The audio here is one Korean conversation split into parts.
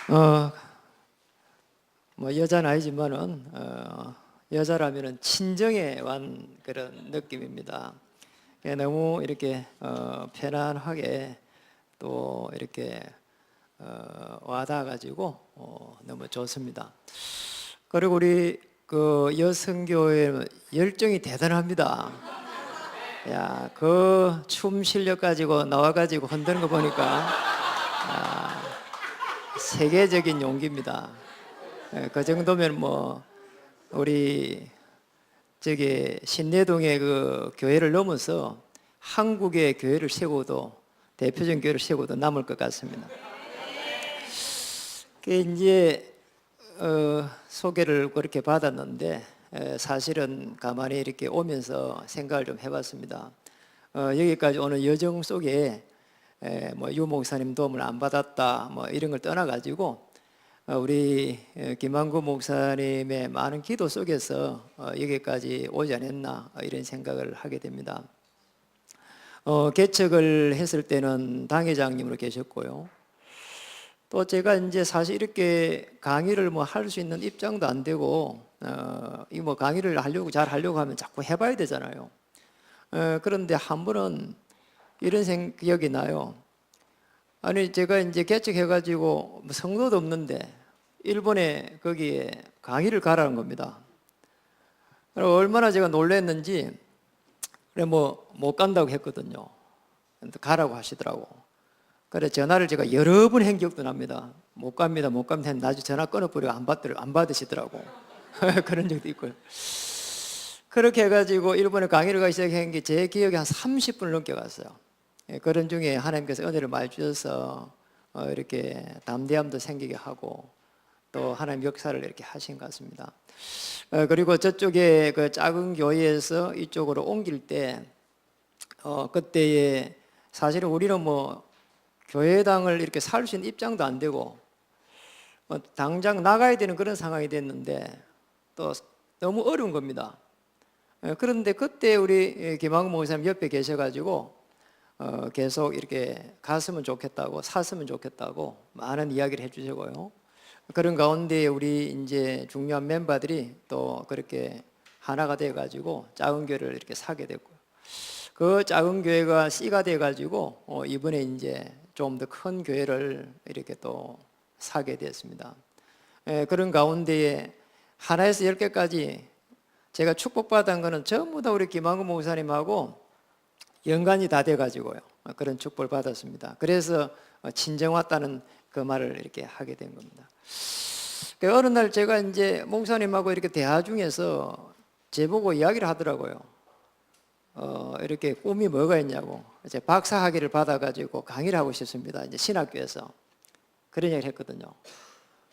어, 뭐 여자는 아니지만은 여자라면은 친정에 완 그런 느낌입니다. 너무 이렇게 편안하게 또 이렇게 와닿아가지고 너무 좋습니다. 그리고 우리 그 여성교회 열정이 대단합니다. 야, 그 춤 실력 가지고 나와가지고 흔드는 거 보니까 세계적인 용기입니다. 그 정도면 뭐 우리 저기 신내동의 그 교회를 넘어서 한국의 교회를 세우고도 대표적인 교회를 세우고도 남을 것 같습니다. 그 이제 소개를 그렇게 받았는데 사실은 가만히 이렇게 오면서 생각을 좀 해봤습니다. 여기까지 오는 여정 속에 뭐 유목사님 도움을 안 받았다 뭐 이런 걸 떠나가지고 우리 김한구 목사님의 많은 기도 속에서 여기까지 오지 않았나 이런 생각을 하게 됩니다. 개척을 했을 때는 당회장님으로 계셨고요. 또 제가 이제 사실 이렇게 강의를 뭐 할 수 있는 입장도 안 되고 이 뭐 강의를 하려고 잘 하려고 하면 자꾸 해봐야 되잖아요. 그런데 한 번은 이런 생각이 나요. 아니 제가 이제 개척해가지고 뭐 성도도 없는데 일본에 거기에 강의를 가라는 겁니다. 얼마나 제가 놀랐는지 그래 뭐 못 간다고 했거든요. 가라고 하시더라고. 그래 전화를 제가 여러 번 한 기억도 납니다. 못 갑니다, 못 갑니다 했는데 나중에 전화 끊어버리고 안 받으시더라고. 그런 적도 있고요. 그렇게 해가지고 일본에 강의를 가기 시작한 게 제 기억에 한 30분을 넘게 갔어요. 그런 중에 하나님께서 은혜를 많이 주셔서 이렇게 담대함도 생기게 하고 또 하나님 역사를 이렇게 하신 것 같습니다. 그리고 저쪽에 그 작은 교회에서 이쪽으로 옮길 때 그때에 사실은 우리는 뭐 교회당을 이렇게 살 수 있는 입장도 안 되고 당장 나가야 되는 그런 상황이 됐는데 또 너무 어려운 겁니다. 그런데 그때 우리 김학우 목사님 옆에 계셔가지고 계속 이렇게 갔으면 좋겠다고 샀으면 좋겠다고 많은 이야기를 해주시고요. 그런 가운데 우리 이제 중요한 멤버들이 또 그렇게 하나가 돼가지고 작은 교회를 이렇게 사게 됐고요. 그 작은 교회가 씨가 돼가지고 이번에 이제 좀 더 큰 교회를 이렇게 또 사게 됐습니다. 그런 가운데에 하나에서 10개까지 제가 축복받은 거는 전부 다 우리 김한구 목사님하고 연관이 다 돼가지고요. 그런 축복을 받았습니다. 그래서 친정 왔다는 그 말을 이렇게 하게 된 겁니다. 어느 날 제가 이제 목사님하고 이렇게 대화 중에서 제보고 이야기를 하더라고요. 이렇게 꿈이 뭐가 있냐고. 이제 박사학위를 받아가지고 강의를 하고 싶습니다. 이제 신학교에서. 그런 얘기를 했거든요.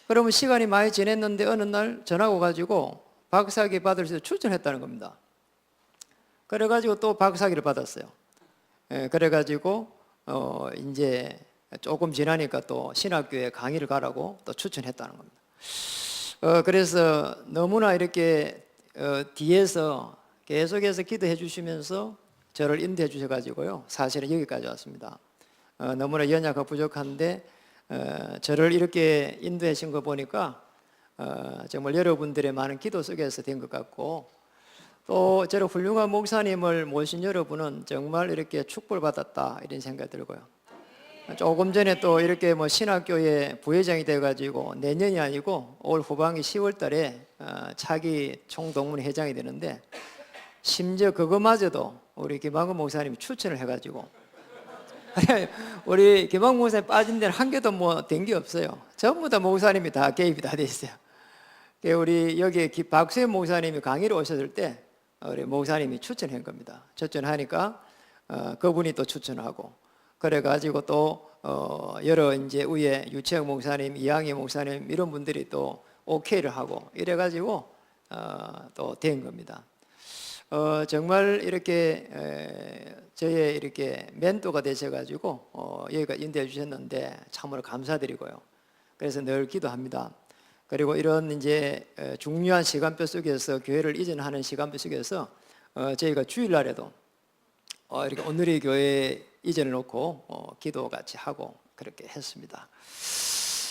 그러면 시간이 많이 지났는데 어느 날 전화가 오가지고 박사학위 받을 수 있도록 추천했다는 겁니다. 그래가지고 또 박사학위를 받았어요. 그래가지고 이제 조금 지나니까 또 신학교에 강의를 가라고 또 추천했다는 겁니다. 그래서 너무나 이렇게 뒤에서 계속해서 기도해 주시면서 저를 인도해 주셔가지고요. 사실은 여기까지 왔습니다. 너무나 연약하고 부족한데 저를 이렇게 인도해 주신 거 보니까 정말 여러분들의 많은 기도 속에서 된 것 같고 또 저를 훌륭한 목사님을 모신 여러분은 정말 이렇게 축복을 받았다 이런 생각이 들고요. 조금 전에 또 이렇게 뭐 신학교에 부회장이 돼가지고 내년이 아니고 올 후반기 10월 달에 차기 총동문 회장이 되는데 심지어 그거마저도 우리 김한구 목사님이 추천을 해가지고 우리 김한구 목사님 빠진 데는 한 개도 뭐 된 게 없어요. 전부 다 목사님이 다 개입이 다 돼 있어요. 우리 여기 박수현 목사님이 강의를 오셨을 때 우리 목사님이 추천한 겁니다. 추천하니까 그분이 또 추천하고 그래가지고 또 여러 이제 위에 유채영 목사님, 이양희 목사님 이런 분들이 또 오케이를 하고 이래가지고 또 된 겁니다. 정말 이렇게 저의 이렇게 멘토가 되셔가지고 여기가 인도해 주셨는데 참으로 감사드리고요. 그래서 늘 기도합니다. 그리고 이런 이제 중요한 시간표 속에서 교회를 이전하는 시간표 속에서 저희가 주일날에도 이렇게 오늘의 교회 이전을 놓고 기도 같이 하고 그렇게 했습니다.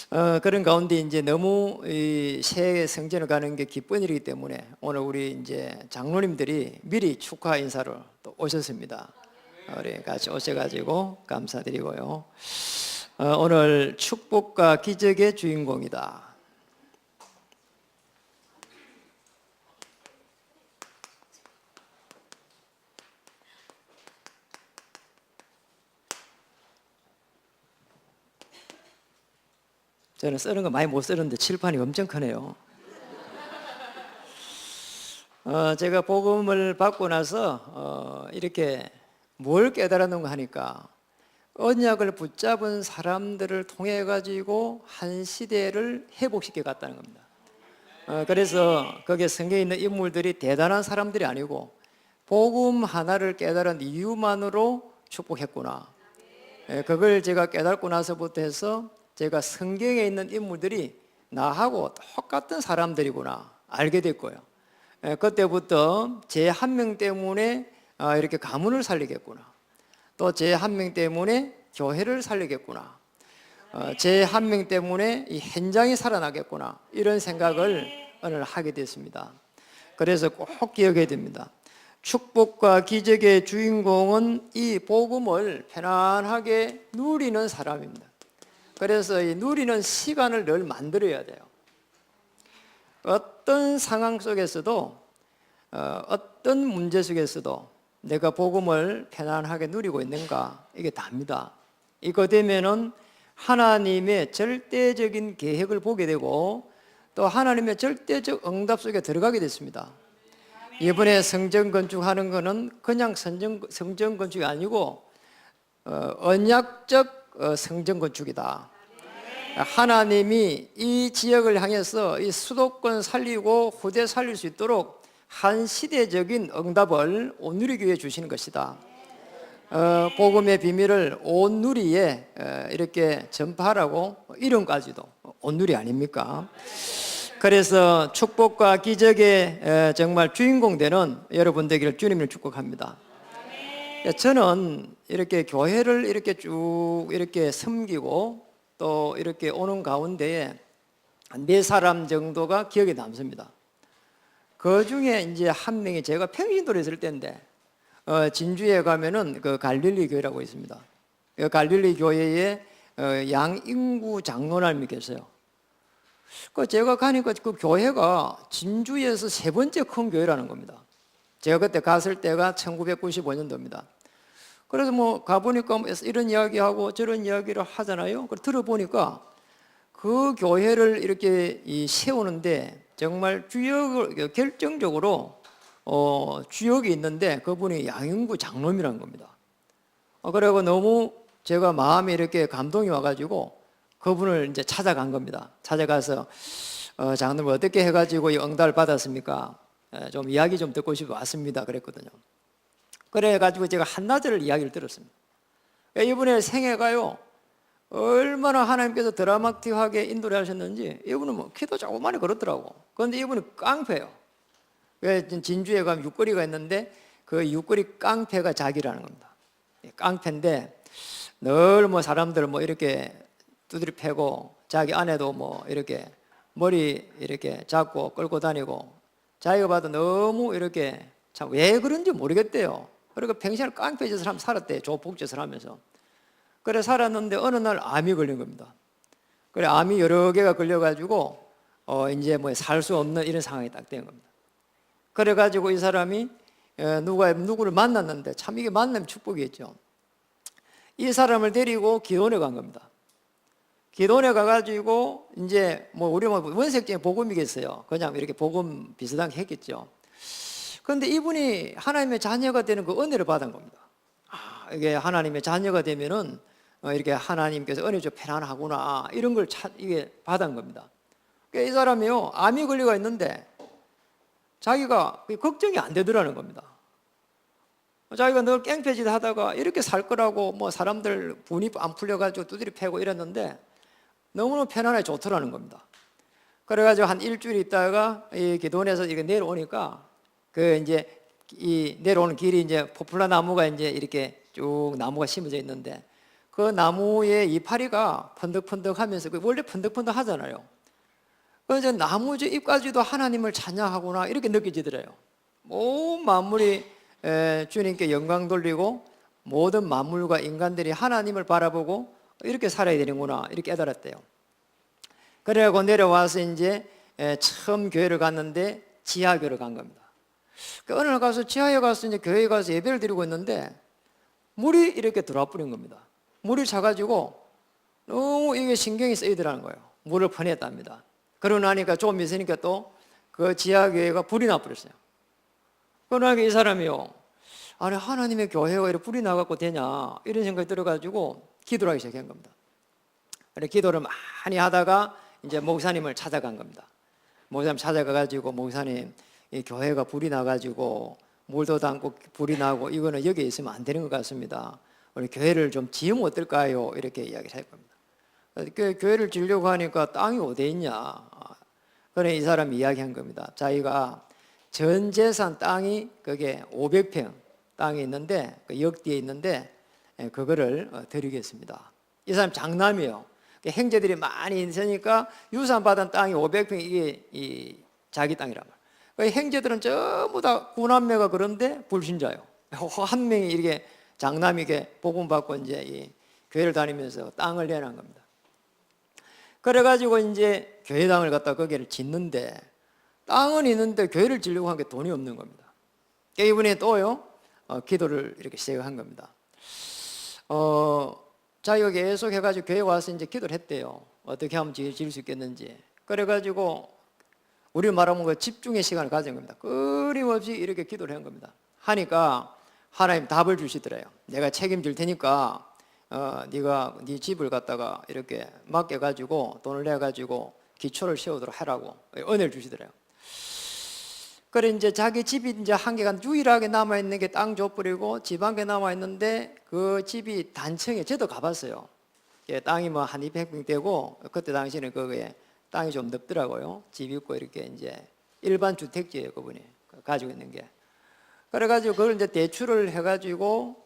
그런 가운데 이제 너무 이 새해 성전을 가는 게 기쁜 일이기 때문에 오늘 우리 이제 장로님들이 미리 축하 인사를 또 오셨습니다. 우리 같이 오셔가지고 감사드리고요. 오늘 축복과 기적의 주인공이다. 저는 쓰는 거 많이 못 쓰는데 칠판이 엄청 크네요. 제가 복음을 받고 나서 이렇게 뭘 깨달았는가 하니까 언약을 붙잡은 사람들을 통해 가지고 한 시대를 회복시켜 갔다는 겁니다. 그래서 거기에 성경에 있는 인물들이 대단한 사람들이 아니고 복음 하나를 깨달은 이유만으로 축복했구나. 그걸 제가 깨닫고 나서부터 해서 제가 성경에 있는 인물들이 나하고 똑같은 사람들이구나 알게 됐고요. 그때부터 제 한 명 때문에 이렇게 가문을 살리겠구나. 또 제 한 명 때문에 교회를 살리겠구나. 제 한 명 때문에 이 현장이 살아나겠구나. 이런 생각을 오늘 하게 됐습니다. 그래서 꼭 기억해야 됩니다. 축복과 기적의 주인공은 이 복음을 편안하게 누리는 사람입니다. 그래서 이 누리는 시간을 늘 만들어야 돼요. 어떤 상황 속에서도 어떤 문제 속에서도 내가 복음을 편안하게 누리고 있는가 이게 답니다. 이거 되면은 하나님의 절대적인 계획을 보게 되고 또 하나님의 절대적 응답 속에 들어가게 됐습니다. 이번에 성전 건축하는 거는 그냥 성전 건축이 아니고 언약적 성전 건축이다. 하나님이 이 지역을 향해서 이 수도권 살리고 후대 살릴 수 있도록 한 시대적인 응답을 온누리교회에 주시는 것이다. 복음의 비밀을 온누리에 이렇게 전파하라고 이름까지도 온누리 아닙니까? 그래서 축복과 기적의 정말 주인공 되는 여러분 되기를 주님을 축복합니다. 저는 이렇게 교회를 이렇게 쭉 이렇게 섬기고 또 이렇게 오는 가운데에 한 4사람 정도가 기억에 남습니다. 그 중에 이제 한 명이 제가 평신도에 있을 때인데 진주에 가면은 그 갈릴리 교회라고 있습니다. 그 갈릴리 교회에 양인구 장로님이 계세요. 그 제가 가니까 그 교회가 진주에서 3번째 큰 교회라는 겁니다. 제가 그때 갔을 때가 1995년도입니다. 그래서 뭐 가보니까 이런 이야기하고 저런 이야기를 하잖아요. 그걸 들어보니까 그 교회를 이렇게 세우는데 정말 주역을 결정적으로 주역이 있는데 그분이 양인구 장로님이라는 겁니다. 그리고 너무 제가 마음이 이렇게 감동이 와가지고 그분을 이제 찾아간 겁니다. 찾아가서 장로님 어떻게 해가지고 이 응답을 받았습니까? 좀 이야기 좀 듣고 싶어 왔습니다. 그랬거든요. 그래가지고 제가 한나절 이야기를 들었습니다. 이분의 생애가요 얼마나 하나님께서 드라마틱하게 인도를 하셨는지 이분은 뭐 키도 조그만히 그렇더라고. 그런데 이분이 깡패예요. 진주에 가면 육거리가 있는데 그 육거리 깡패가 자기라는 겁니다. 깡패인데 늘 뭐 사람들 뭐 이렇게 두드려 패고 자기 아내도 뭐 이렇게 머리 이렇게 잡고 끌고 다니고 자기가 봐도 너무 이렇게 참 왜 그런지 모르겠대요. 그리고 평생을 깡패짓을 하면서 살았대요. 조폭짓을 하면서. 그래 살았는데 어느 날 암이 걸린 겁니다. 그래 암이 여러 개가 걸려가지고 이제 뭐 살 수 없는 이런 상황이 딱 된 겁니다. 그래가지고 이 사람이 누구를 만났는데 참 이게 만나면 축복이겠죠. 이 사람을 데리고 기도원에 간 겁니다. 기도원에 가가지고 이제 뭐 우리 뭐 원색적인 복음이겠어요. 그냥 이렇게 복음 비슷하게 했겠죠. 그런데 이분이 하나님의 자녀가 되는 그 은혜를 받은 겁니다. 이게 하나님의 자녀가 되면은 이렇게 하나님께서 은혜 좀 편안하구나 이런 걸 이게 받은 겁니다. 그러니까 이 사람이요 암이 걸려가 있는데 자기가 걱정이 안 되더라는 겁니다. 자기가 늘 깽패짓 하다가 이렇게 살 거라고 뭐 사람들 분이 안 풀려가지고 두드려 패고 이랬는데 너무너무 편안하게 좋더라는 겁니다. 그래가지고 한 일주일 있다가 이 기도원에서 이렇게 내려오니까 그 이제 이 내려오는 길이 이제 포플라 나무가 이제 이렇게 쭉 나무가 심어져 있는데 그 그 나무의 이파리가 펀덕펀덕하면서 원래 펀덕펀덕 하잖아요. 그래서 나무 저 잎까지도 하나님을 찬양하구나 이렇게 느껴지더래요. 온 만물이 주님께 영광 돌리고 모든 만물과 인간들이 하나님을 바라보고 이렇게 살아야 되는구나 이렇게 깨달았대요. 그래가지고 내려와서 이제 처음 교회를 갔는데 지하교회를 간 겁니다. 어느 날 가서 지하에 가서 이제 교회에 가서 예배를 드리고 있는데 물이 이렇게 들어와 버린 겁니다. 물이 차가지고 너무 이게 신경이 쓰이더라는 거예요. 물을 퍼냈답니다. 그러고 나니까 좀 있으니까 또 그 지하교회가 불이 나버렸어요. 그러니까 이 사람이요, 아니 하나님의 교회가 이렇게 불이 나갖고 되냐 이런 생각이 들어가지고 기도를 하기 시작한 겁니다. 그래 기도를 많이 하다가 이제 목사님을 찾아간 겁니다. 목사님 찾아가가지고 목사님 이 교회가 불이 나가지고 물도 담고 불이 나고 이거는 여기에 있으면 안 되는 것 같습니다. 우리 교회를 좀 지으면 어떨까요? 이렇게 이야기를 할 겁니다. 교회를 지으려고 하니까 땅이 어디에 있냐? 그래 이 사람이 이야기한 겁니다. 자기가 전 재산 땅이 그게 500평 땅이 있는데 그 역뒤에 있는데 그거를 드리겠습니다. 이 사람 장남이에요. 형제들이 많이 있으니까 유산 받은 땅이 500평 이게 이 자기 땅이란 말이에요. 형제들은 전부 다 구남매가 그런데 불신자예요. 한 명이 이렇게 장남이게 복음 받고 이제 이 교회를 다니면서 땅을 내놓은 겁니다. 그래가지고 이제 교회당을 갖다 거기를 짓는데 땅은 있는데 교회를 지으려고 한 게 돈이 없는 겁니다. 이분이 또요 기도를 이렇게 시작한 겁니다. 자기가 계속 해가지고 교회 와서 이제 기도를 했대요. 어떻게 하면 지을 수 있겠는지. 그래가지고 우리 말하면 그 집중의 시간을 가진 겁니다. 끊임없이 이렇게 기도를 한 겁니다. 하니까 하나님 답을 주시더래요. 내가 책임질 테니까 네가 네 집을 갖다가 이렇게 맡겨가지고 돈을 내가지고 기초를 세우도록 하라고 은혜를 주시더래요. 그래 이제 자기 집이 이제 한 개가 유일하게 남아 있는 게 땅 줘버리고 집 한 개 남아 있는데 그 집이 단층에 저도 가봤어요. 땅이 뭐 한 200평 되고 그때 당시에는 거기에 땅이 좀 넓더라고요. 집 있고 이렇게 이제 일반 주택지예요 그분이 가지고 있는 게. 그래가지고 그걸 이제 대출을 해가지고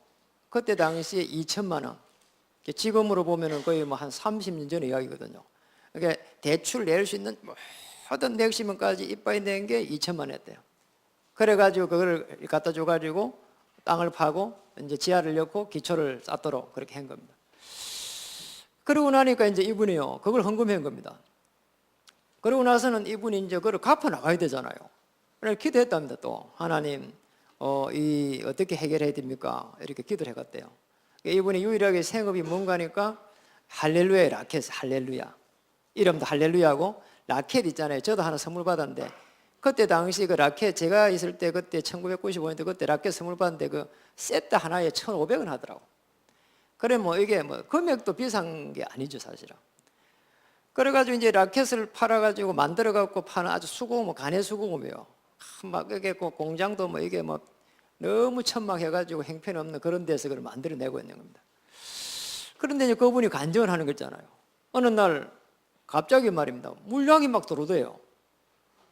그때 당시에 2천만 원. 지금으로 보면은 거의 뭐 한 30년 전의 이야기거든요. 그러니까 대출 낼 수 있는 모든 맥시멈까지 이빠이 낸 게 2천만 원 했대요. 그래가지고 그걸 갖다 줘가지고 땅을 파고 이제 지하를 넣고 기초를 쌓도록 그렇게 한 겁니다. 그러고 나니까 이제 이분이요 그걸 헌금한 겁니다. 그러고 나서는 이분이 이제 그걸 갚아 나가야 되잖아요. 그래서 기도했답니다. 또 하나님 이 어떻게 해결해야 됩니까? 이렇게 기도를 해갔대요. 이분이 유일하게 생업이 뭔가니까 할렐루야 라켓 할렐루야 이름도 할렐루야고 라켓 있잖아요. 저도 하나 선물 받았는데 그때 당시 그 라켓 제가 있을 때 그때 1995년도 그때 라켓 선물 받았는데 그 세트 하나에 1,500원 하더라고. 그래 뭐 이게 뭐 금액도 비싼 게 아니죠 사실은. 그래가지고 이제 라켓을 팔아가지고 만들어갖고 파는 아주 수공업, 간의 수공업이에요. 막 이게 공장도 뭐 이게 뭐 너무 천막해가지고 형편없는 그런 데서 그걸 만들어내고 있는 겁니다. 그런데 이제 그분이 간증을 하는 거잖아요. 어느 날 갑자기 말입니다. 물량이 막 들어오대요.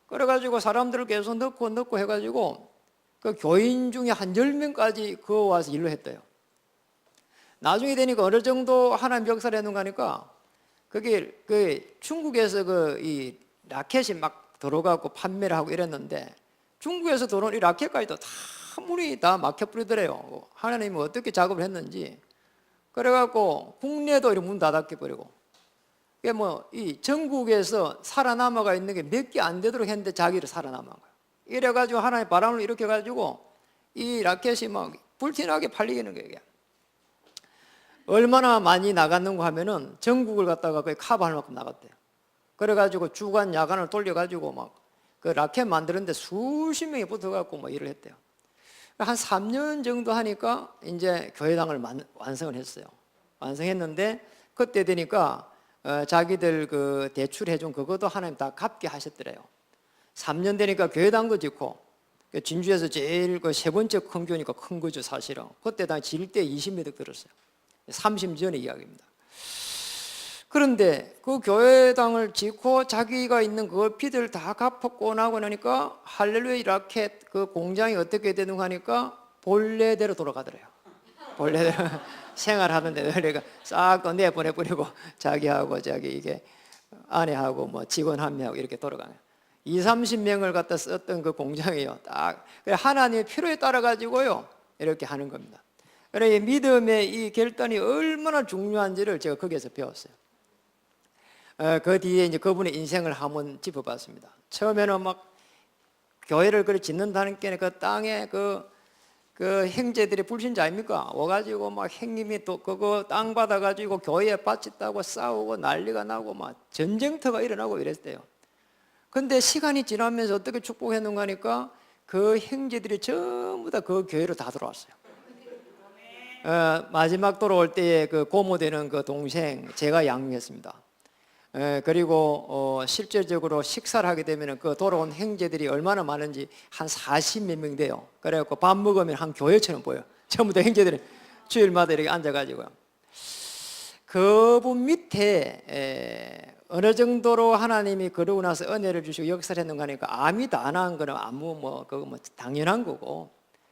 그래가지고 사람들을 계속 넣고 해가지고 그 교인 중에 한 10명까지 그거 와서 일로 했대요. 나중에 되니까 어느 정도 하나님 역사를 했는가 하니까 그게 그 중국에서 그 이 라켓이 막 들어가고 판매를 하고 이랬는데 중국에서 들어온 이 라켓까지도 다 문이 다 막혀버리더래요. 하나님이 어떻게 작업을 했는지. 그래갖고 국내도 이렇게 문 닫았게 버리고. 이게 뭐 이 전국에서 살아남아가 있는 게 몇 개 안 되도록 했는데 자기를 살아남은 거예요. 이래가지고 하나님 바람을 일으켜 가지고 이 라켓이 막 불티나게 팔리는 거예요. 얼마나 많이 나갔는가 하면은 전국을 갖다가 거의 커버할 만큼 나갔대요. 그래가지고 주간 야간을 돌려가지고 막 그 라켓 만드는데 수십 명이 붙어갖고 뭐 일을 했대요. 한 3년 정도 하니까 이제 교회당을 완성을 했어요. 완성했는데 그때 되니까 자기들 그 대출해준 그것도 하나님 다 갚게 하셨더래요. 3년 되니까 교회당도 짓고 진주에서 제일 그 세 번째 큰 교회니까 큰 거죠 사실은. 그때 당 지을 때 20m 들었어요. 30년 전의 이야기입니다. 그런데 그 교회당을 짓고 자기가 있는 그 피들 다 갚았고 나고 나니까 할렐루야 라켓 그 공장이 어떻게 되는가 하니까 본래대로 돌아가더래요. 본래대로. 생활하는데 내가 싹 또 내보내버리고 자기하고 자기 이게 아내하고 뭐 직원 한 명하고 이렇게 돌아가요. 2, 30명을 갖다 썼던 그 공장이요. 딱 하나님의 필요에 따라 가지고요 이렇게 하는 겁니다. 그래 믿음의 이 결단이 얼마나 중요한지를 제가 거기에서 배웠어요. 그 뒤에 이제 그분의 인생을 한번 짚어봤습니다. 처음에는 막 교회를 그렇게 짓는다는 게 그 땅에 그 형제들이 불신자 아닙니까? 와가지고 막 형님이 또 그거 땅 받아가지고 교회에 바쳤다고 싸우고 난리가 나고 막 전쟁터가 일어나고 이랬대요. 근데 시간이 지나면서 어떻게 축복했는가 하니까 그 형제들이 전부 다 그 교회로 다 들어왔어요. 마지막 돌아올 때에 그 고모되는 그 동생 제가 양육했습니다. 그리고 실질적으로 식사를 하게 되면 그 돌아온 형제들이 얼마나 많은지 한 40몇 명 돼요. 그래갖고 밥 먹으면 한 교회처럼 보여요. 전부 다 형제들이 주일마다 이렇게 앉아가지고요. 그분 밑에 어느 정도로 하나님이 그러고 나서 은혜를 주시고 역사를 했는가 하니까 암이 다 나은 거는 아무 그거 당연한 거고.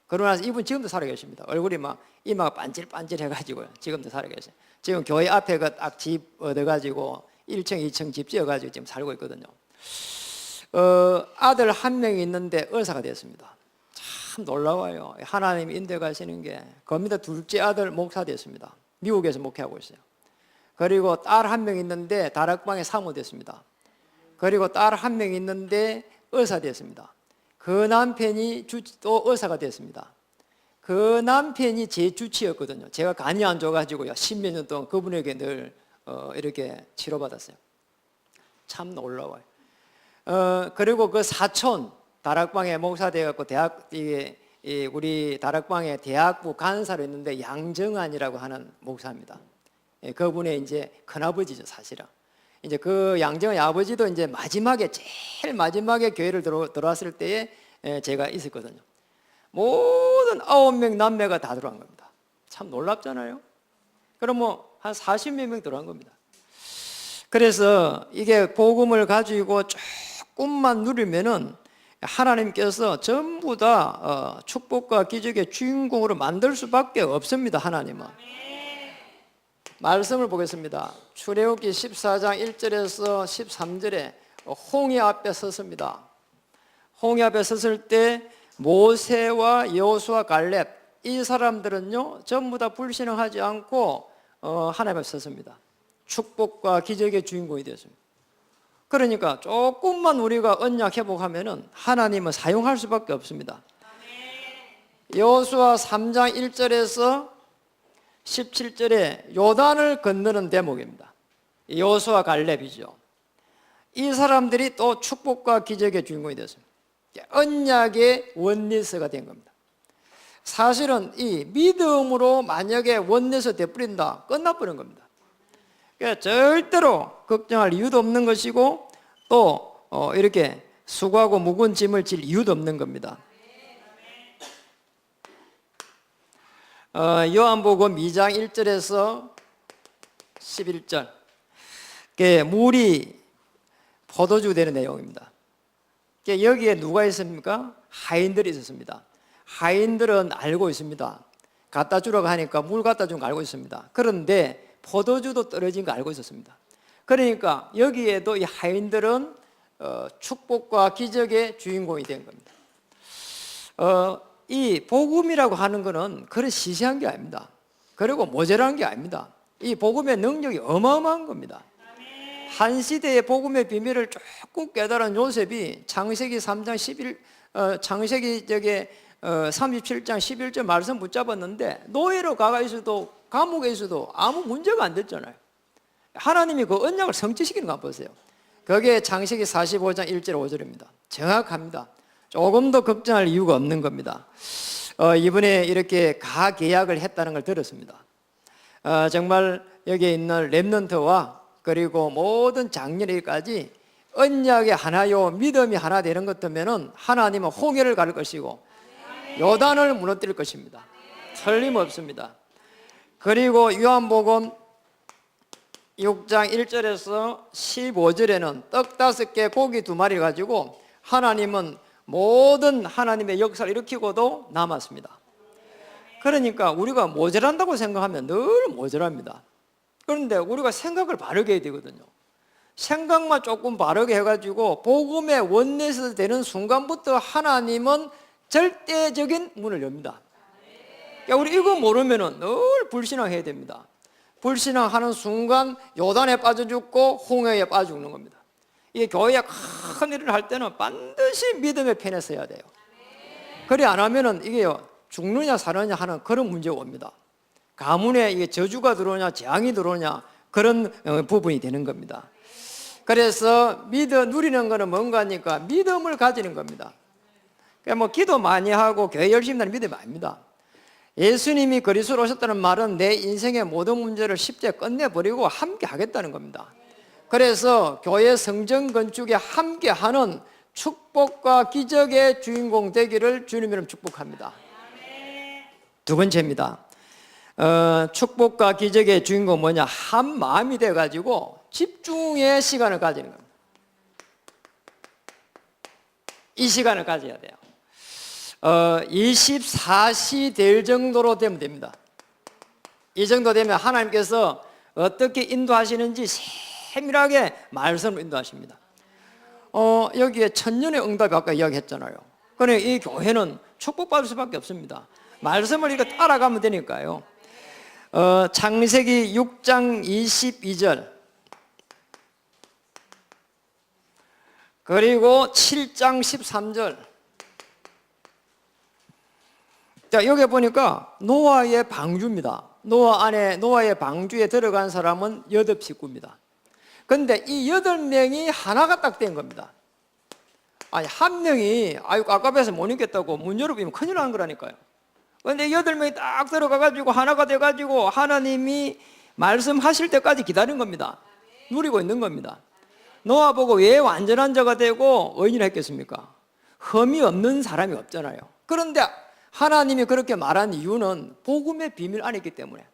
그러고 나서 이분 지금도 살아 계십니다. 얼굴이 막 이마가 반질반질 해가지고요. 지금도 살아 계세요. 지금 교회 앞에 그 딱 집 얻어가지고 1층, 2층 집 지어가지고 지금 살고 있거든요. 아들 한 명이 있는데 의사가 됐습니다. 참 놀라워요. 하나님이 인도해 가시는 게. 거기다 둘째 아들 목사 됐습니다. 미국에서 목회하고 있어요. 그리고 딸 한 명 있는데 다락방에 사모 됐습니다. 그리고 딸 한 명 있는데 의사 됐습니다. 그 남편이 또 의사가 됐습니다. 그 남편이 제 주치였거든요. 제가 간이 안 좋아가지고요 10몇 년 동안 그분에게 늘 이렇게 치료받았어요. 참 놀라워요. 그리고 그 사촌 다락방에 목사 돼갖고 우리 다락방에 대학부 간사로 있는데 양정환이라고 하는 목사입니다. 그분의 이제 큰아버지죠, 사실은. 이제 그 양정환 아버지도 이제 제일 마지막에 교회를 들어왔을 때에 제가 있었거든요. 모든 9명 남매가 다 들어간 겁니다. 참 놀랍잖아요. 그럼 뭐 한 40몇 명 들어간 겁니다. 그래서 이게 복음을 가지고 조금만 누리면은 하나님께서 전부 다 축복과 기적의 주인공으로 만들 수밖에 없습니다. 하나님은. 말씀을 보겠습니다. 출애굽기 14장 1절에서 13절에 홍해 앞에 섰습니다. 홍해 앞에 섰을 때 모세와 여호수아 갈렙 이 사람들은요 전부 다 불신앙하지 않고 하나님 앞에 섰습니다. 축복과 기적의 주인공이 되었습니다. 그러니까 조금만 우리가 언약 회복하면은 하나님은 사용할 수밖에 없습니다. 여호수아 3장 1절에서 17절에 요단을 건너는 대목입니다. 여호수아 갈렙이죠. 이 사람들이 또 축복과 기적의 주인공이 되었습니다. 언약의 원리스가 된 겁니다. 사실은 이 믿음으로 만약에 원리스 되어버린다 끝나버린 겁니다. 그러니까 절대로 걱정할 이유도 없는 것이고 또 이렇게 수고하고 무거운 짐을 질 이유도 없는 겁니다. 요한복음 2장 1절에서 11절 물이 포도주 되는 내용입니다. 여기에 누가 있습니까? 하인들이 있었습니다. 하인들은 알고 있습니다. 갖다 주라고 하니까 물 갖다 준 거 알고 있습니다. 그런데 포도주도 떨어진 거 알고 있었습니다. 그러니까 여기에도 이 하인들은 축복과 기적의 주인공이 된 겁니다. 이 복음이라고 하는 것은 그런 시시한 게 아닙니다. 그리고 모자란 게 아닙니다. 이 복음의 능력이 어마어마한 겁니다. 한 시대의 복음의 비밀을 조금 깨달은 요셉이 창세기 3장 37장 11절 말씀 붙잡았는데 노예로 가가 있어도 감옥에 있어도 아무 문제가 안 됐잖아요. 하나님이 그 언약을 성취시키는 거 보세요. 그게 창세기 45장 1절 5절입니다. 정확합니다. 조금 더 걱정할 이유가 없는 겁니다. 이번에 이렇게 가계약을 했다는 걸 들었습니다. 정말 여기에 있는 렘넌트와 그리고 모든 장년일까지 언약의 하나요 믿음이 하나 되는 것 같으면 하나님은 홍해를 가를 것이고 요단을 무너뜨릴 것입니다. 틀림없습니다. 그리고 요한복음 6장 1절에서 15절에는 떡 5개 고기 2마리 가지고 하나님은 모든 하나님의 역사를 일으키고도 남았습니다. 그러니까 우리가 모자란다고 생각하면 늘 모자랍니다. 그런데 우리가 생각을 바르게 해야 되거든요. 생각만 조금 바르게 해가지고 복음의 원내에서 되는 순간부터 하나님은 절대적인 문을 엽니다. 그러니까 우리 이거 모르면은 늘 불신앙해야 됩니다. 불신앙하는 순간 요단에 빠져 죽고 홍해에 빠져 죽는 겁니다. 이게 교회에 큰 일을 할 때는 반드시 믿음의 편에 서야 돼요. 그래 안 하면은 이게요, 죽느냐 사느냐 하는 그런 문제가 옵니다. 가문에 이게 저주가 들어오냐 재앙이 들어오냐 그런 부분이 되는 겁니다. 그래서 누리는 거는 뭔가니까 믿음을 가지는 겁니다. 그러니까 뭐 기도 많이 하고 교회 열심히 하는 믿음이 아닙니다. 예수님이 그리스도로 오셨다는 말은 내 인생의 모든 문제를 십자에 끝내버리고 함께 하겠다는 겁니다. 그래서 교회 성전 건축에 함께하는 축복과 기적의 주인공 되기를 주님으로 축복합니다. 두 번째입니다. 축복과 기적의 주인공 뭐냐? 한 마음이 돼가지고 집중의 시간을 가지는 겁니다. 이 시간을 가져야 돼요. 24시 될 정도로 되면 됩니다. 이 정도 되면 하나님께서 어떻게 인도하시는지 세밀하게 말씀을 인도하십니다. 여기에 천년의 응답이 아까 이야기했잖아요. 그러니까 이 교회는 축복받을 수밖에 없습니다. 말씀을 이렇게 따라가면 되니까요. 창세기 6장 22절 그리고 7장 13절. 자, 여기 보니까 노아의 방주입니다. 노아의 방주에 들어간 사람은 8식구입니다. 근데 이 8명이 하나가 딱 된 겁니다. 아니, 한 명이 아유 깝깝해서 못 있겠다고 문 열어보면 큰일 나는 거라니까요. 그런데 8명이 딱 들어가가지고 하나가 돼가지고 하나님이 말씀하실 때까지 기다린 겁니다. 누리고 있는 겁니다. 노아 보고 왜 완전한 자가 되고 의인을 했겠습니까? 흠이 없는 사람이 없잖아요. 그런데 하나님이 그렇게 말한 이유는 복음의 비밀 안에 있기 때문에,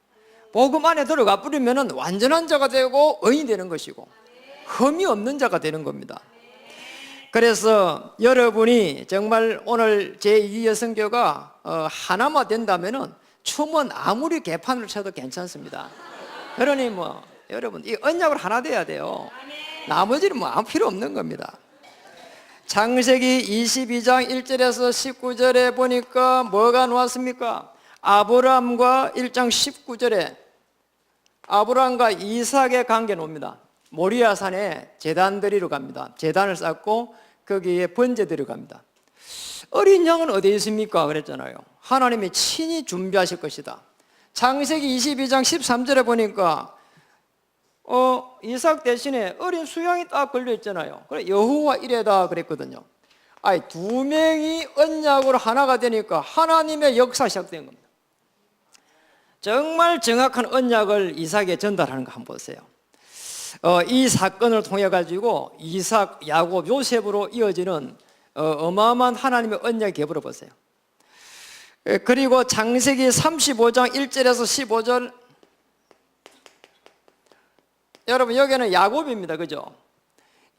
복음 안에 들어가 버리면 완전한 자가 되고 의인이 되는 것이고 흠이 없는 자가 되는 겁니다. 그래서 여러분이 정말 오늘 제2여성교가 하나만 된다면 춤은 아무리 개판을 쳐도 괜찮습니다. 그러니 뭐 여러분 이 언약으로 하나 돼야 돼요. 나머지는 뭐 아무 필요 없는 겁니다. 창세기 22장 1절에서 19절에 보니까 뭐가 나왔습니까? 아브라함과 1장 19절에 아브라함과 이삭의 관계 나옵니다. 모리아산에 제단 드리러 갑니다. 제단을 쌓고 거기에 번제 드리러 갑니다. 어린 양은 어디에 있습니까? 그랬잖아요. 하나님이 친히 준비하실 것이다. 창세기 22장 13절에 보니까 이삭 대신에 어린 수양이 딱 걸려 있잖아요. 그래 여호와 이레다 그랬거든요. 아니, 두 명이 언약으로 하나가 되니까 하나님의 역사 시작된 겁니다. 정말 정확한 언약을 이삭에 전달하는 거 한번 보세요. 이 사건을 통해 가지고 이삭, 야곱, 요셉으로 이어지는 어마어마한 하나님의 언약이 되어버려 보세요. 그리고 창세기 35장 1절에서 15절, 여러분 여기는 야곱입니다. 그죠?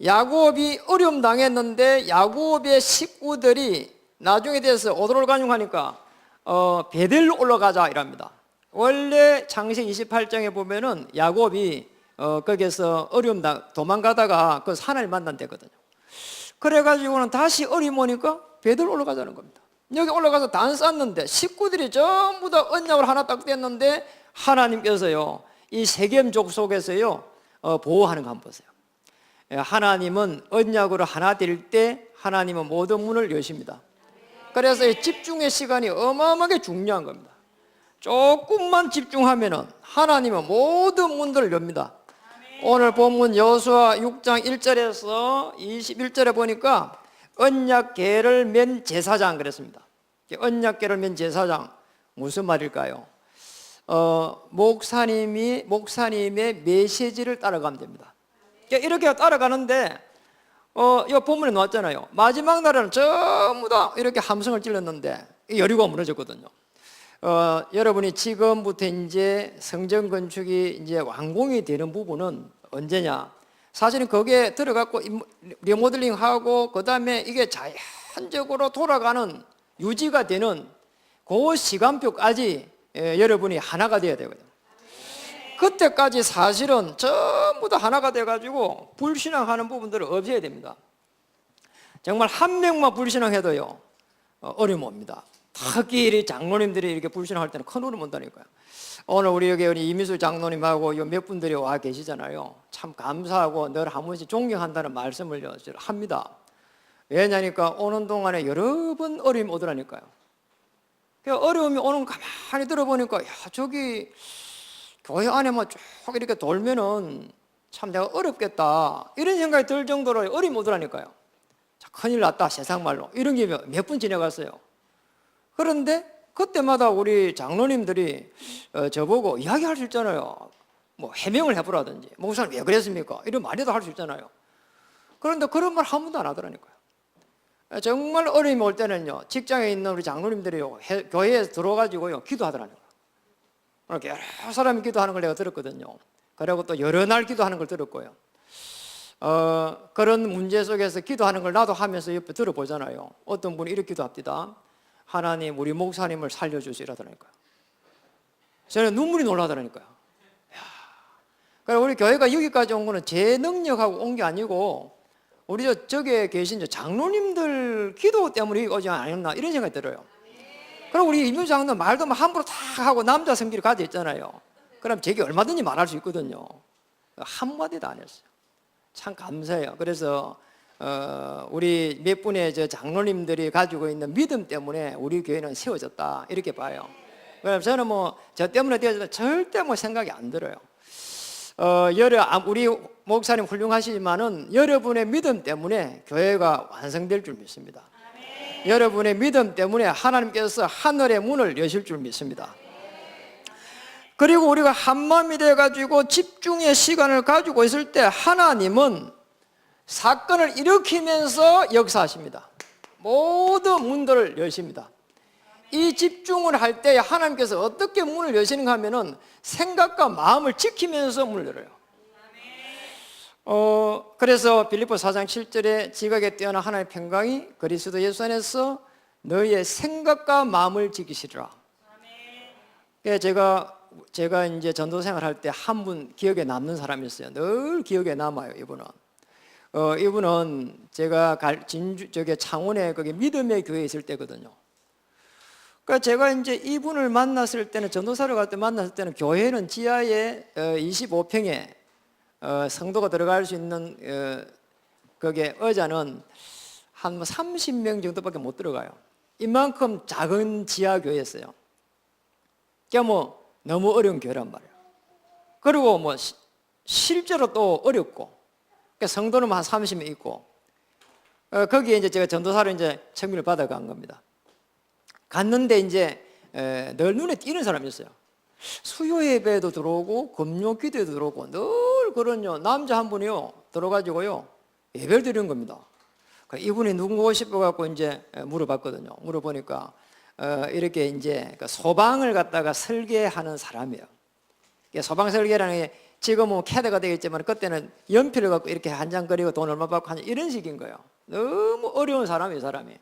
야곱이 어려움 당했는데 야곱의 식구들이 나중에 돼서 오돌간중하니까 베델로 올라가자 이랍니다. 원래 창세기 28장에 보면은 야곱이 거기서 어려움 도망가다가 그 하나님 만난 데거든요. 그래가지고는 다시 어려움 오니까 베델로 올라가자는 겁니다. 여기 올라가서 단 쌌는데 식구들이 전부 다 언약을 하나 딱 뗐는데 하나님께서요 이 세겜 족속에서요 보호하는 거 한번 보세요. 하나님은 언약으로 하나 될 때 하나님은 모든 문을 여십니다. 그래서 이 집중의 시간이 어마어마하게 중요한 겁니다. 조금만 집중하면은 하나님은 모든 문들을 엽니다. 오늘 본문 여호수아 6장 1절에서 21절에 보니까 언약궤를 맨 제사장 그랬습니다. 언약궤를 맨 제사장 무슨 말일까요? 목사님의 메시지를 따라가면 됩니다. 이렇게 따라가는데 이 본문에 나왔잖아요. 마지막 날에는 전부 다 이렇게 함성을 찔렀는데 여리고가 무너졌거든요. 여러분이 지금부터 이제 성전 건축이 이제 완공이 되는 부분은 언제냐? 사실은 거기에 들어갔고 리모델링하고 그 다음에 이게 자연적으로 돌아가는 유지가 되는 그 시간표까지 여러분이 하나가 되어야 되거든요. 그때까지 사실은 전부 다 하나가 돼가지고 불신앙하는 부분들을 없애야 됩니다. 정말 한 명만 불신앙해도요 어려움 옵니다. 특히 장로님들이 이렇게 불신앙할 때는 큰 어려움 온다니까요. 오늘 우리 여기 우리 이미수 장로님하고 몇 분들이 와 계시잖아요. 참 감사하고 늘 한 번씩 존경한다는 말씀을 합니다. 왜냐니까 오는 동안에 여러 번 어려움이 오더라니까요. 어려움이 오는 거 가만히 들어보니까 야 저기 교회 안에만 쭉 이렇게 돌면은 참 내가 어렵겠다 이런 생각이 들 정도로 어려움이 오더라니까요. 자, 큰일 났다 세상 말로 이런 게 몇 분 지나갔어요. 그런데 그때마다 우리 장로님들이 저보고 이야기할 수 있잖아요. 뭐 해명을 해보라든지 목사님 왜 그랬습니까? 이런 말이라도 할 수 있잖아요. 그런데 그런 말 한 번도 안 하더라니까요. 정말 어려움이 올 때는요 직장에 있는 우리 장로님들이요 교회에 들어가지고요 기도하더라니까요. 이렇게 여러 사람이 기도하는 걸 내가 들었거든요. 그리고 또 여러 날 기도하는 걸 들었고요. 그런 문제 속에서 기도하는 걸 나도 하면서 옆에 들어보잖아요. 어떤 분이 이렇게 기도합니다. 하나님 우리 목사님을 살려주시라더라니까요. 저는 눈물이 놀라더라니까요. 그러니까 우리 교회가 여기까지 온 거는 제 능력하고 온 게 아니고 우리 저기에 계신 장로님들 기도 때문에 오지 않았나 이런 생각이 들어요. 그럼 우리 이민수 장로는 말도 함부로 다 하고 남자 성질이 가져 있잖아요. 그럼 제게 얼마든지 말할 수 있거든요. 한마디도 안 했어요. 참 감사해요. 그래서 우리 몇 분의 저 장로님들이 가지고 있는 믿음 때문에 우리 교회는 세워졌다 이렇게 봐요. 그럼 저는 뭐 저 때문에 되어졌다 절대 뭐 생각이 안 들어요. 우리 목사님 훌륭하시지만은 여러분의 믿음 때문에 교회가 완성될 줄 믿습니다. 여러분의 믿음 때문에 하나님께서 하늘의 문을 여실 줄 믿습니다. 그리고 우리가 한마음이 돼가지고 집중의 시간을 가지고 있을 때 하나님은 사건을 일으키면서 역사하십니다. 모든 문들을 여십니다. 이 집중을 할 때 하나님께서 어떻게 문을 여시는가 하면은 생각과 마음을 지키면서 문을 열어요. 그래서 빌립보 4장 7절에 지각에 뛰어난 하나님의 평강이 그리스도 예수 안에서 너희의 생각과 마음을 지키시리라. 제가 이제 전도 생활할 때 한 분 기억에 남는 사람이 있어요. 늘 기억에 남아요. 이분은 제가 창원에 거기 믿음의 교회에 있을 때거든요. 그러니까 제가 이제 이분을 만났을 때는 전도사를 갈 때 만났을 때는 교회는 지하에 25평에 성도가 들어갈 수 있는 거기에 의자는 한 30명 정도밖에 못 들어가요. 이만큼 작은 지하 교회였어요. 그러니까 뭐 너무 어려운 교회란 말이에요. 그리고 뭐 실제로 또 어렵고 그러니까 성도는 한 30명 있고 거기에 이제 제가 전도사를 이제 청비를 받아간 겁니다. 갔는데 이제 늘 눈에 띄는 사람이었어요. 수요 예배도 들어오고 금요 기도에도 들어오고 늘 그런요 남자 한 분이요 들어가지고요 예배를 드리는 겁니다. 이분이 누구고 싶어갖고 이제 물어봤거든요. 물어보니까 이렇게 이제 소방을 갖다가 설계하는 사람이에요. 소방 설계라는 게 지금은 캐드가 되겠지만 그때는 연필을 갖고 이렇게 한 장 그리고 돈 얼마 받고 하는 이런 식인 거예요. 너무 어려운 사람이에요, 사람이.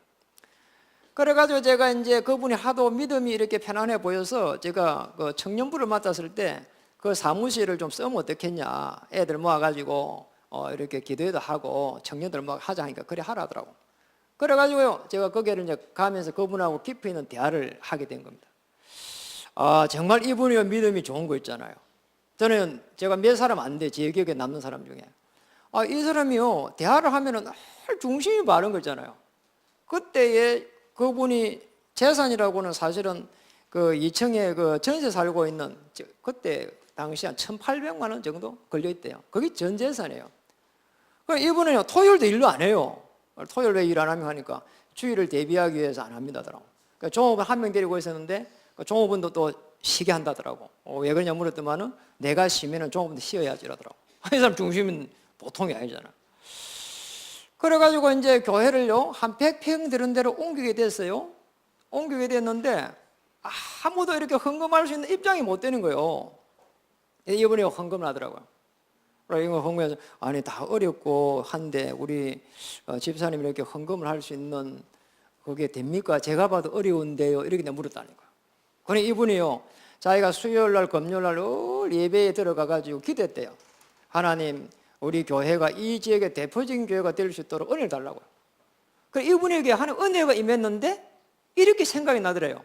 그래가지고 제가 이제 그분이 하도 믿음이 이렇게 편안해 보여서 제가 그 청년부를 맡았을 때 그 사무실을 좀 쓰면 어떻겠냐. 애들 모아가지고 이렇게 기도회도 하고 청년들 막 하자 하니까 그래 하라더라고. 그래가지고요 제가 거기를 이제 가면서 그분하고 깊이 있는 대화를 하게 된 겁니다. 정말 이분이 믿음이 좋은 거 있잖아요. 저는 제가 몇 사람 안 돼, 제 기억에 남는 사람 중에. 이 사람이요 대화를 하면은 늘 중심이 바른 거잖아요. 그때에 그분이 재산이라고는 사실은 그 2층에 그 전세 살고 있는 그때 당시 한 1,800만 원 정도 걸려 있대요. 그게 전 재산이에요. 이분은요 토요일도 일도 안 해요. 토요일 왜 일 안 하면 하니까 주일을 대비하기 위해서 안 합니다더라고. 그러니까 종업원 한 명 데리고 있었는데 그 종업원도 또 쉬게 한다더라고. 왜 그러냐 물었더만은 내가 쉬면은 종업원도 쉬어야지라더라고. 이 사람 중심은 보통이 아니잖아. 그래가지고 이제 교회를요 한 100평 되는 데로 옮기게 됐어요. 옮기게 됐는데 아무도 이렇게 헌금할 수 있는 입장이 못 되는 거예요. 이번에 헌금을 하더라고요. 이거 헌금해서 아니 다 어렵고 한데 우리 집사님이 이렇게 헌금을 할 수 있는 그게 됩니까? 제가 봐도 어려운데요. 이렇게 내가 물었다니까. 그래 이분이요, 자기가 수요일 날 금요일 날 예배에 들어가 가지고 기도했대요. 하나님, 우리 교회가 이 지역의 대표적인 교회가 될 수 있도록 은혜를 달라고요. 그래 이분에게 하나님 은혜가 임했는데 이렇게 생각이 나더래요.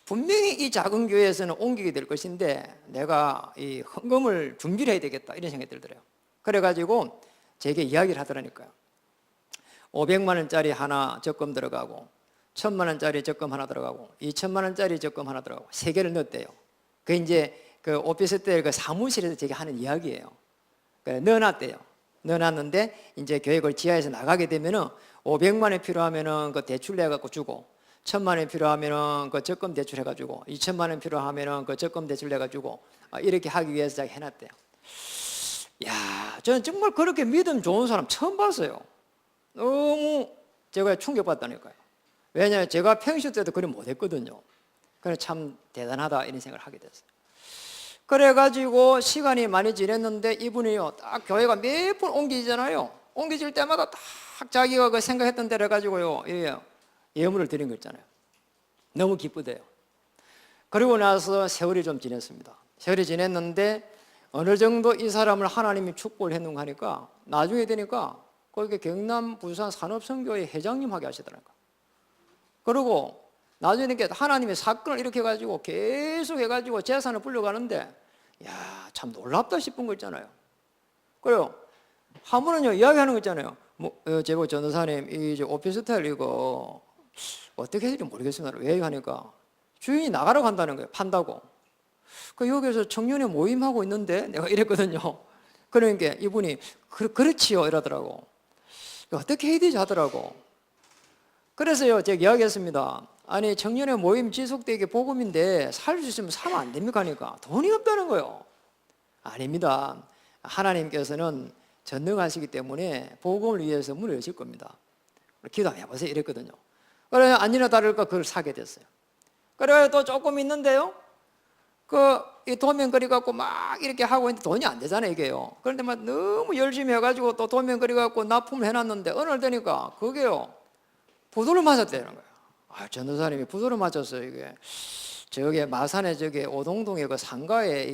분명히 이 작은 교회에서는 옮기게 될 것인데 내가 이 헌금을 준비를 해야 되겠다, 이런 생각이 들더래요. 그래가지고 제게 이야기를 하더라니까요. 500만 원짜리 하나 적금 들어가고 1000만 원짜리 적금 하나 들어가고 2000만 원짜리 적금 하나 들어가고 3개를 넣었대요. 그 이제 그 오피스텔 그 사무실에서 제가 하는 이야기예요. 그래 넣어놨대요. 넣어놨는데 이제 교회 지하에서 나가게 되면은 500만 원이 필요하면은 그 대출 내 갖고 주고, 1000만 원이 필요하면은 그 적금 대출 해가지고, 2000만 원 필요하면은 그 적금 대출 내가지고 이렇게 하기 위해서 자기 해놨대요. 야, 저는 정말 그렇게 믿음 좋은 사람 처음 봤어요. 너무 제가 충격받다니까요. 왜냐하면 제가 평소 때도 그리 못했거든요. 그래 참 대단하다 이런 생각을 하게 됐어요. 그래가지고 시간이 많이 지났는데 이분이요, 딱 교회가 몇 번 옮기잖아요. 옮겨질 때마다 딱 자기가 그 생각했던 대로 해가지고요, 예물을 드린 거 있잖아요. 너무 기쁘대요. 그리고 나서 세월이 좀 지났습니다. 세월이 지났는데 어느 정도 이 사람을 하나님이 축복을 했는가 하니까 나중에 되니까 거기 경남 부산 산업선교회 회장님 하게 하시더라고요. 그리고 나중에 하나님의 사건을 이렇게 해가지고 계속 해가지고 재산을 불려가는데, 야, 참 놀랍다 싶은 거 있잖아요. 그래요. 한 번은요, 이야기하는 거 있잖아요. 제보 전도사님, 이 오피스텔 이거 어떻게 해야 될지 모르겠습니다. 왜 하니까 주인이 나가러 간다는 거예요. 판다고. 그 여기서 청년회 모임하고 있는데 내가 이랬거든요. 그러니까 이분이 그렇지요 이러더라고. 어떻게 해야 되지 하더라고. 그래서요, 제가 이야기했습니다. 아니, 청년회 모임 지속되게 복음인데 살 수 있으면 사면 안 됩니까 하니까 돈이 없다는 거예요. 아닙니다. 하나님께서는 전능하시기 때문에 복음을 위해서 문을 여실 겁니다. 기도해 보세요 이랬거든요. 그래 아니나 다를까 그걸 사게 됐어요. 그래 또 조금 있는데요, 이 도면거리 갖고 막 이렇게 하고 있는데 돈이 안 되잖아요 이게요. 그런데 막 너무 열심히 해가지고 또 도면거리 갖고 납품을 해놨는데 어느 날 되니까 그게요 부도를 맞았다는 거예요. 전도사님이 부도를 맞았어요. 이게 저기 마산에 저기 오동동의 그 상가에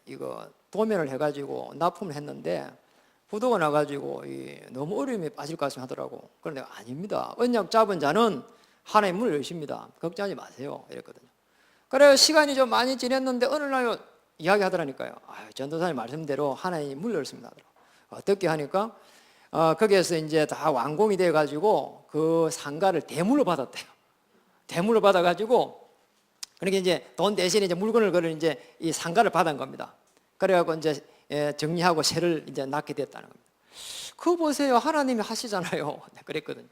이거 도면을 해가지고 납품을 했는데 부도가 나가지고 너무 어려움에 빠질 것 같습니다 하더라고. 그런데 아닙니다. 언약 잡은 자는 하나님 문을 여십니다. 걱정하지 마세요 이랬거든요. 그래 시간이 좀 많이 지났는데 어느 날 이야기 하더라니까요. 전도사님 말씀대로 하나님이 문을 열었습니다 하더라고. 어떻게 하니까 거기에서 이제 다 완공이 돼가지고 그 상가를 대물로 받았대요. 대물로 받아가지고 그러니까 이제 돈 대신에 이제 물건을 그걸 이제 이 상가를 받은 겁니다. 그래갖고 이제 정리하고 새를 이제 낳게 됐다는 겁니다. 그거 보세요. 하나님이 하시잖아요. 그랬거든요.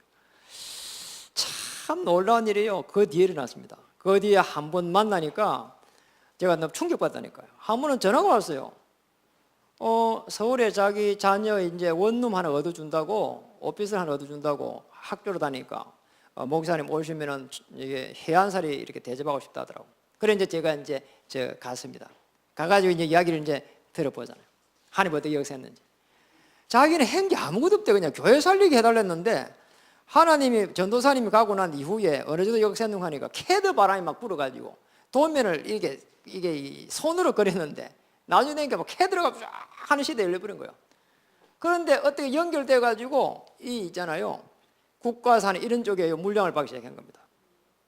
참 놀라운 일이에요. 그 뒤에 일어났습니다. 그 뒤에 한 번 만나니까 제가 너무 충격받다니까요. 한 번은 전화가 왔어요. 서울에 자기 자녀 이제 원룸 하나 얻어준다고, 오피스를 하나 얻어준다고 학교로 다니니까 목사님 오시면은 이게 해안살이 이렇게 대접하고 싶다 하더라고. 그래 이제 제가 이제 갔습니다. 가가지고 이제 이야기를 이제 들어보잖아요. 하나님 어떻게 역사했는지. 자기는 한 게 아무것도 없대. 그냥 교회 살리게 해달랬는데 하나님이 전도사님이 가고 난 이후에 어느 정도 역사했는가 하니까 캐드 바람이 막 불어가지고 도면을 이게 손으로 그렸는데 나중에 되니까 막 캐드가 쫙 하는 시대에 열려버린 거예요. 그런데 어떻게 연결돼가지고 있잖아요. 국가산 이런 쪽에 물량을 받기 시작한 겁니다.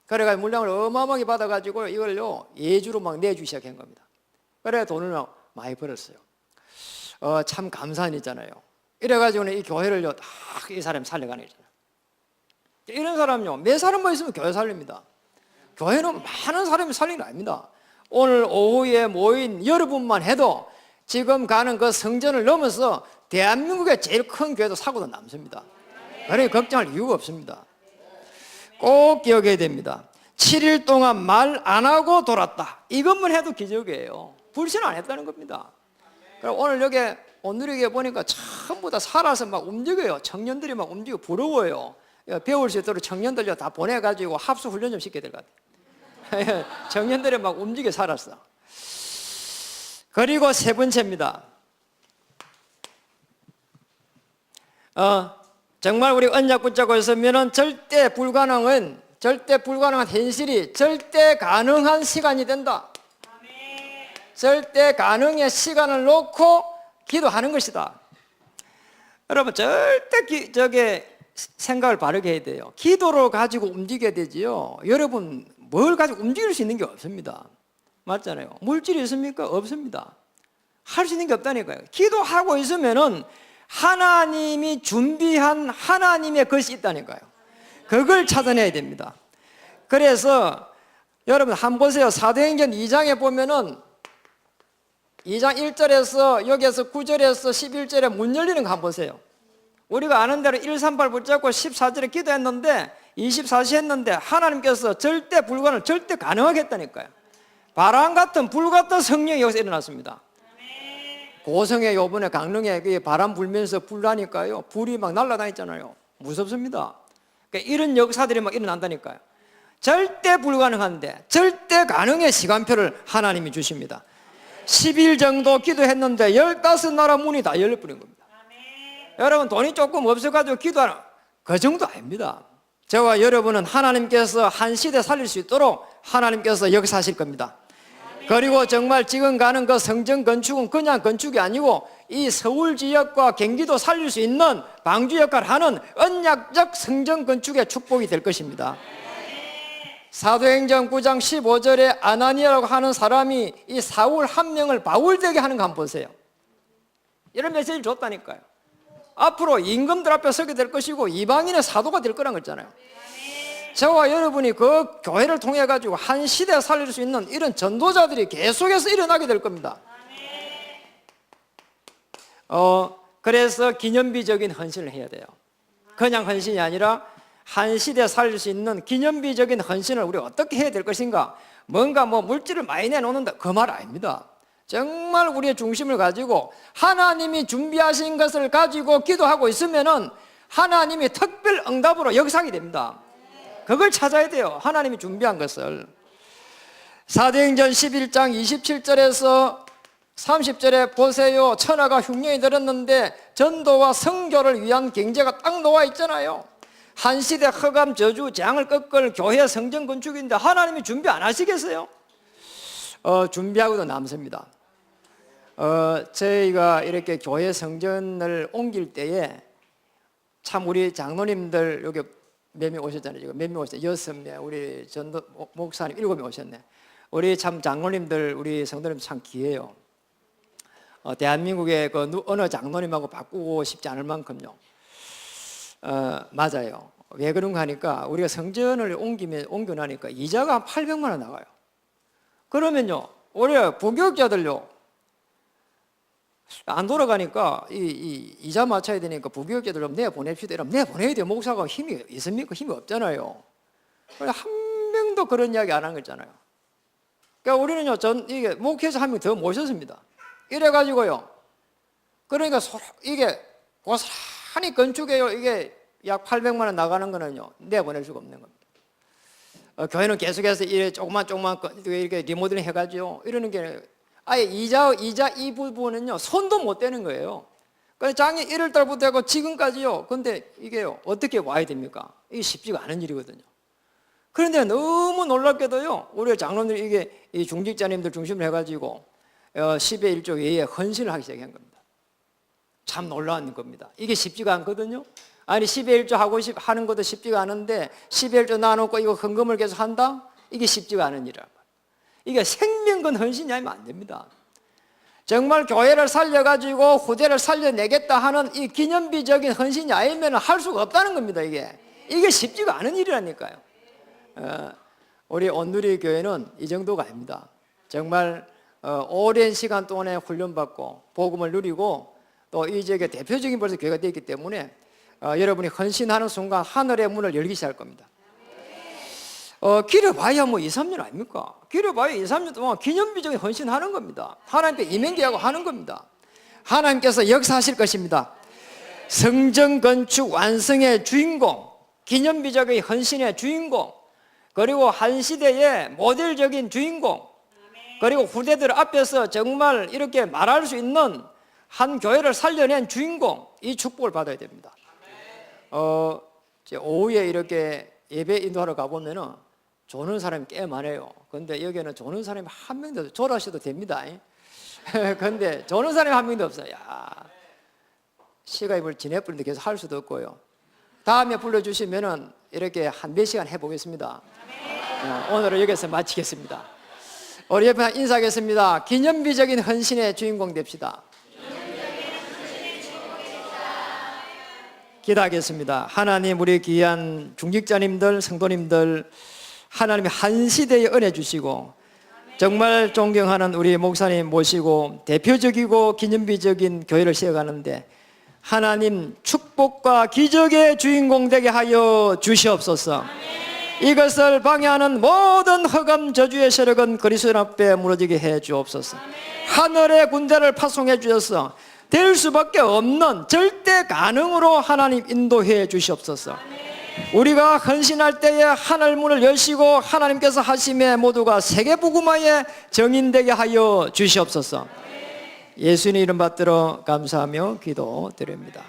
그래가지고 물량을 어마어마하게 받아가지고 이걸요 예주로 막 내주기 시작한 겁니다. 그래 돈을 막 많이 벌었어요. 참 감사한 일이잖아요. 이래가지고는 이 교회를요 딱 이 사람이 살려가는 일이잖아요. 이런 사람요 몇 사람만 있으면 교회 살립니다. 교회는 많은 사람이 살리는 거 아닙니다. 오늘 오후에 모인 여러분만 해도 지금 가는 그 성전을 넘어서 대한민국의 제일 큰 교회도 사고도 남습니다. 그래 걱정할 이유가 없습니다. 꼭 기억해야 됩니다. 7일 동안 말 안 하고 돌았다. 이것만 해도 기적이에요. 불신 안 했다는 겁니다. 그럼 오늘 오늘에게 보니까 전부 다 살아서 막 움직여요. 청년들이 막 움직여 부러워요. 배울 수 있도록 청년들 다 보내가지고 합수 훈련 좀 시켜야 될 것 같아요. 청년들이 막 움직여 살았어. 그리고 세 번째입니다. 정말 우리 언약 붙잡고 있으면 절대 불가능한 현실이 절대 가능한 시간이 된다. 절대 가능의 시간을 놓고 기도하는 것이다. 여러분 절대 저게 생각을 바르게 해야 돼요. 기도를 가지고 움직여야 되지요. 여러분 뭘 가지고 움직일 수 있는 게 없습니다. 맞잖아요. 물질이 있습니까? 없습니다. 할 수 있는 게 없다니까요. 기도하고 있으면은 하나님이 준비한 하나님의 것이 있다니까요. 그걸 찾아내야 됩니다. 그래서 여러분 한번 보세요. 사도행전 2장에 보면은 2장 1절에서 여기에서 9절에서 11절에 문 열리는 거 한번 보세요. 우리가 아는 대로 138 붙잡고 14절에 기도했는데 24시 했는데 하나님께서 절대 불가능을 절대 가능하게 했다니까요. 바람 같은 불 같은 성령이 여기서 일어났습니다. 고성에 요번에 강릉에 바람 불면서 불 나니까요. 불이 막 날아다녔잖아요. 무섭습니다. 그러니까 이런 역사들이 막 일어난다니까요. 절대 불가능한데 절대 가능의 시간표를 하나님이 주십니다. 10일 정도 기도했는데 15나라 문이 다 열려버린 겁니다. 여러분 돈이 조금 없어가지고 기도하는 그 정도 아닙니다. 저와 여러분은 하나님께서 한 시대 살릴 수 있도록 하나님께서 역사하실 겁니다. 그리고 정말 지금 가는 그 성전 건축은 그냥 건축이 아니고 이 서울 지역과 경기도 살릴 수 있는 방주 역할을 하는 언약적 성전 건축의 축복이 될 것입니다. 사도행전 9장 15절에 아나니아라고 하는 사람이 이 사울 한 명을 바울되게 하는 거 한번 보세요. 이런 메시지를 줬다니까요. 앞으로 임금들 앞에 서게 될 것이고 이방인의 사도가 될 거란 거잖아요. 저와 여러분이 그 교회를 통해 가지고 한 시대 살릴 수 있는 이런 전도자들이 계속해서 일어나게 될 겁니다. 그래서 기념비적인 헌신을 해야 돼요. 그냥 헌신이 아니라 한 시대 살릴 수 있는 기념비적인 헌신을 우리가 어떻게 해야 될 것인가? 뭔가 물질을 많이 내놓는다 그 말 아닙니다. 정말 우리의 중심을 가지고 하나님이 준비하신 것을 가지고 기도하고 있으면은 하나님이 특별 응답으로 역사하게 됩니다. 그걸 찾아야 돼요. 하나님이 준비한 것을. 사도행전 11장 27절에서 30절에 보세요. 천하가 흉년이 들었는데 전도와 선교를 위한 경제가 딱 놓아 있잖아요. 한 시대 흑암 저주 재앙을 꺾을 교회 성전 건축인데 하나님이 준비 안 하시겠어요? 준비하고도 남습니다. 저희가 이렇게 교회 성전을 옮길 때에 참 우리 장로님들 여기 몇 명 오셨잖아요. 지금 몇 명 오셨어요? 6명. 우리 전도 목사님 7명 오셨네. 우리 참 장로님들 우리 성도님 참 귀해요. 대한민국의 그 어느 장로님하고 바꾸고 싶지 않을 만큼요. 맞아요. 왜 그런가 하니까 우리가 성전을 옮겨 나니까 이자가 한 800만 원 나가요. 그러면요, 우리가 부교육자들요 안 돌아가니까 이자 맞춰야 되니까 부교육자들 좀 내보냅시다. 이러면 내보내야 돼요. 목사가 힘이 있습니까? 힘이 없잖아요. 한 명도 그런 이야기 안 한 거잖아요. 그러니까 우리는요, 이게 목회자 한 명 더 모셨습니다. 이래가지고요. 그러니까 이게 고스란히 건축에요. 이게 약 800만 원 나가는 거는요, 내보낼 수가 없는 겁니다. 교회는 계속해서 이래 조그만 이렇게 리모델링 해가지고 이러는 게 아예 이자 이 부분은요, 손도 못 대는 거예요. 그래서 작년 1월 달부터 하고 지금까지요. 근데 이게요, 어떻게 와야 됩니까? 이게 쉽지가 않은 일이거든요. 그런데 너무 놀랍게도요, 우리 장로님들 이게 이 중직자님들 중심으로 해가지고 10의 1조 외에 헌신을 하기 시작한 겁니다. 참 놀라운 겁니다. 이게 쉽지가 않거든요. 아니 10의 1조 하는 것도 쉽지가 않은데 10의 1조 나눠놓고 이거 헌금을 계속 한다? 이게 쉽지가 않은 일이란 말이에요. 이게 생명건 헌신이 아니면 안 됩니다. 정말 교회를 살려가지고 후대를 살려내겠다 하는 이 기념비적인 헌신이 아니면 할 수가 없다는 겁니다. 이게 쉽지가 않은 일이라니까요. 우리 온누리 교회는 이 정도가 아닙니다. 정말 오랜 시간 동안에 훈련받고 복음을 누리고 또 이 지역의 대표적인 벌써 교회가 되었기 때문에 여러분이 헌신하는 순간 하늘의 문을 열기 시작할 겁니다. 길어봐야 2, 3년 아닙니까? 길어봐야 2, 3년 동안 기념비적인 헌신하는 겁니다. 하나님께 이맹계하고 하는 겁니다. 하나님께서 역사하실 것입니다. 성전 건축 완성의 주인공, 기념비적인 헌신의 주인공, 그리고 한 시대의 모델적인 주인공, 그리고 후대들 앞에서 정말 이렇게 말할 수 있는 한 교회를 살려낸 주인공, 이 축복을 받아야 됩니다. 이제 오후에 이렇게 예배 인도하러 가보면은 조는 사람이 꽤 많아요. 근데 여기는 조는 사람이 한 명도 없어요. 조라셔도 됩니다. 근데 조는 사람이 한 명도 없어요. 야, 시간이 지내버리는데 계속 할 수도 없고요. 다음에 불러주시면은 이렇게 한 몇 시간 해보겠습니다. 오늘은 여기서 마치겠습니다. 우리 옆에 인사하겠습니다. 기념비적인 헌신의 주인공 됩시다. 기도하겠습니다. 하나님, 우리 귀한 중직자님들, 성도님들, 하나님이 한 시대에 은혜 주시고 정말 존경하는 우리 목사님 모시고 대표적이고 기념비적인 교회를 세워가는데 하나님 축복과 기적의 주인공 되게 하여 주시옵소서. 이것을 방해하는 모든 흑암 저주의 세력은 그리스도 앞에 무너지게 해 주옵소서. 하늘의 군대를 파송해 주셔서 될 수밖에 없는 절대 가능으로 하나님 인도해 주시옵소서. 우리가 헌신할 때에 하늘 문을 여시고 하나님께서 하심에 모두가 세계복음화의 정인되게 하여 주시옵소서. 예수님 이름 받들어 감사하며 기도드립니다.